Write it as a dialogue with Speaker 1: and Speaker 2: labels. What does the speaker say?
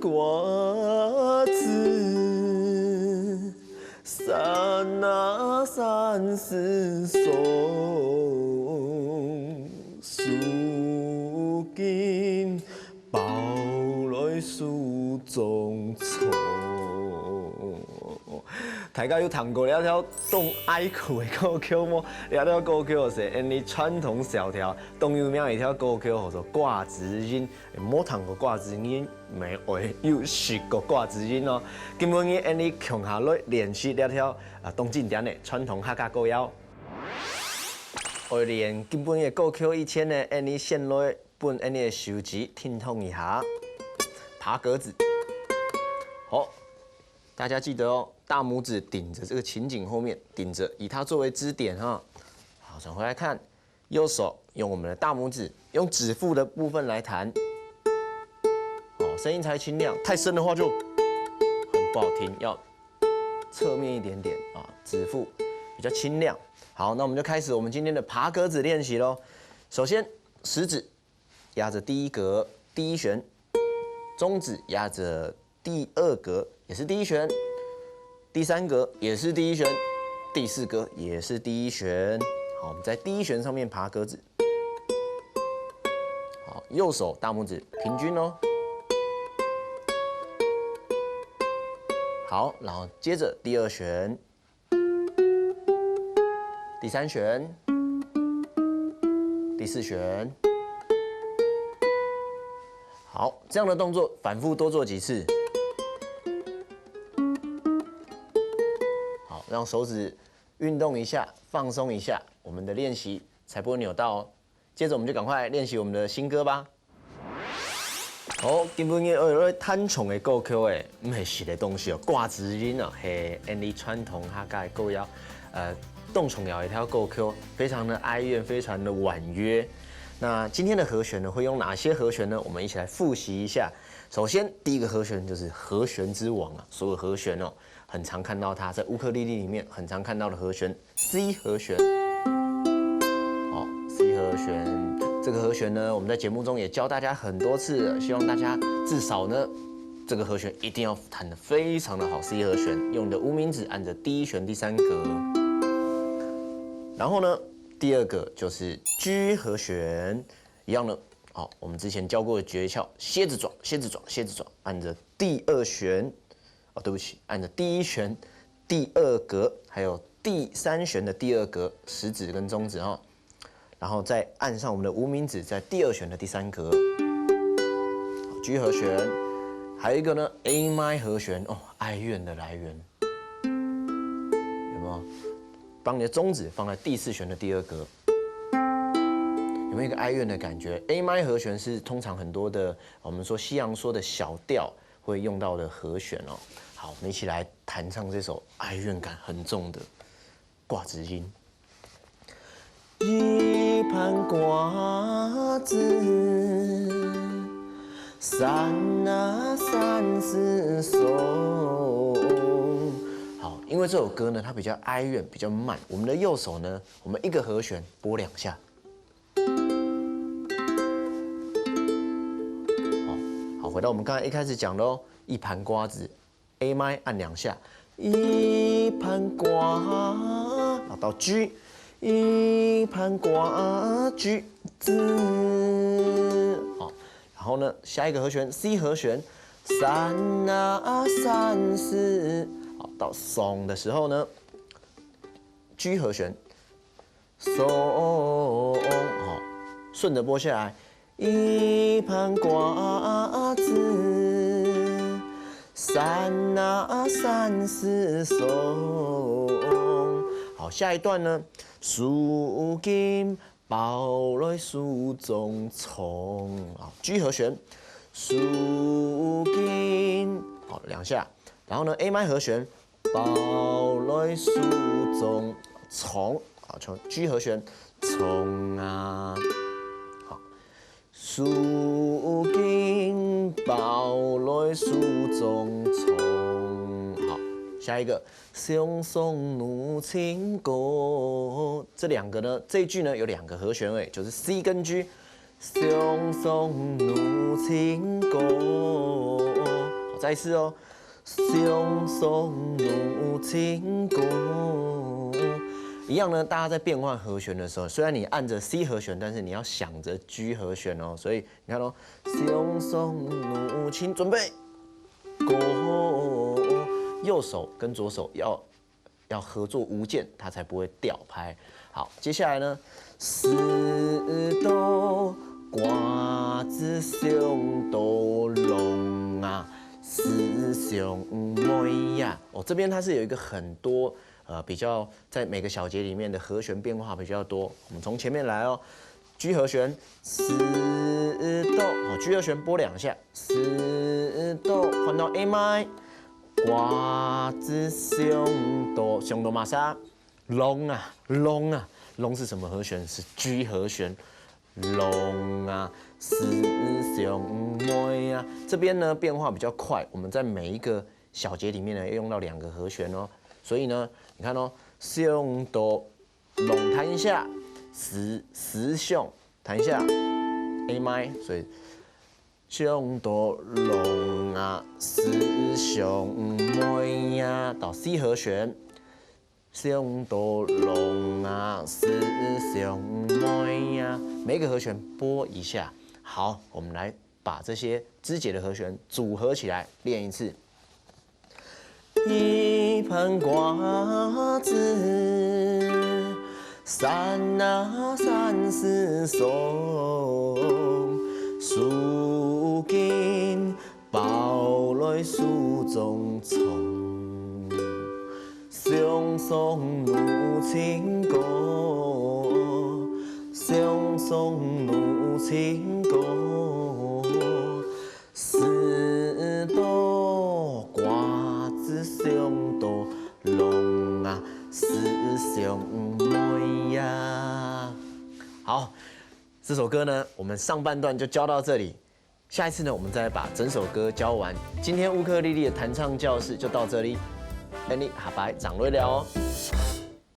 Speaker 1: 瓜子，山啊山是松，树根抱来树中藏。大家有听过了条动爱苦的歌曲吗？了条歌曲就是因为传统小调，动有名一条歌曲叫做挂子音。冇听过挂子音，没会有学过挂子音哦。今本日因为强下来练习了条动经典的传统客家歌谣。为练今本日歌曲以前呢，因为先来本因为手机听通一下，爬格子。好，大家记得哦。大拇指顶着这个琴颈后面，顶着，以它作为支点哈。好，转回来看，右手用我们的大拇指，用指腹的部分来弹，好，声音才清亮。太深的话就很不好听，要侧面一点点啊，指腹比较清亮。好，那我们就开始我们今天的爬格子练习喽。首先，食指压着第一格第一弦，中指压着第二格也是第一弦。第三格也是第一弦，第四格也是第一弦。好，我们在第一弦上面爬格子。好，右手大拇指平均哦。好，然后接着第二弦、第三弦、第四弦。好，这样的动作反复多做几次。让手指运动一下，放松一下，我们的练习才不会扭到哦。接着我们就赶快练习我们的新歌吧。好，今本日要弹唱的歌曲诶，唔系实的东西哦，挂子音哦，系因为传统客家的歌谣，动重谣一条歌曲，非常的哀怨，非常的婉约。那今天的和弦呢，会用哪些和弦呢？我们一起来复习一下。首先，第一个和弦就是和弦之王啊，所有和弦哦。很常看到它在乌克丽丽里面很常看到的和弦 C 和弦，好 C 和弦这个和弦呢，我们在节目中也教大家很多次了，希望大家至少呢这个和弦一定要弹得非常的好。C 和弦用你的无名指按着第一弦第三格，然后呢第二个就是 G 和弦一样的，好，我们之前教过的诀窍，蝎子爪蝎子爪蝎子爪按着第二弦。哦，对不起，按着第一弦第二格，还有第三弦的第二格，食指跟中指哈，然后再按上我们的无名指，在第二弦的第三格。G 和弦，还有一个呢 A 麦和弦哦，哀怨的来源，有没有？把你的中指放在第四弦的第二格，有没有一个哀怨的感觉 ？A 麦和弦是通常很多的我们说西洋说的小调会用到的和弦哦。好，我们一起来弹唱这首哀怨感很重的挂子音。一盘瓜子，山啊山是松。好，因为这首歌呢，它比较哀怨，比较慢。我们的右手呢，我们一个和弦拨2下。好，回到我们刚才一开始讲的哦，一盘瓜子。A 麦按2下，一盘瓜，然后到 G， 一盘瓜橘子，好，然后呢，下一个和弦 C 和弦，山啊山是，好，到松的时候呢 ，G 和弦，松，好，顺着拨下来，一盘瓜子。山啊山是松，好，下一段呢，树根抱来树中藏，好 ，G 和弦，树根，好2下，然后呢 A 麦和弦，抱来树中藏，好，从 G 和弦，藏啊。树根抱来树中藏，好，下一个相送怒情歌，这2个呢，这一句呢有2个和弦就是 C 跟 G， 相送怒情歌，再一次哦，相送如情歌。一样呢，大家在变换和弦的时候，虽然你按着 C 和弦，但是你要想着 G 和弦哦。所以你看哦，相送如情，准备，右手跟左手要合作无间，它才不会掉拍。好，接下来呢，四朵瓜子上斗龙啊，思乡妹呀。哦，这边它是有一个很多比较在每个小节里面的和弦变化比较多。我们从前面来哦 ，G 和弦，四哆，哦 ，G 和弦拨2下，四哆换到 A 麦。瓜子上哆玛莎，龙啊龙啊龙是什么和弦？是 G 和弦。龙啊，思乡妹啊，这边呢变化比较快，我们在每一个小节里面呢要用到2个和弦哦。所以呢，你看哦，上哆龙弹一下，思乡弹一下 A 麦，所以。上哆龙啊，思乡妹呀，到 C 和弦，上哆龙啊，思乡妹呀，每个和弦拨一下。好，我们来把这些肢节的和弦组合起来练一次。一盘瓜子，散啊散丝松。树根抱来树中丛，相送如情歌，相送如情歌。四朵瓜子上朵龙啊，思乡妹呀。好。这首歌呢，我们上半段就教到这里。下一次呢，我们再把整首歌教完。今天乌克丽丽的弹唱教室就到这里，等你下摆掌瑞了哦。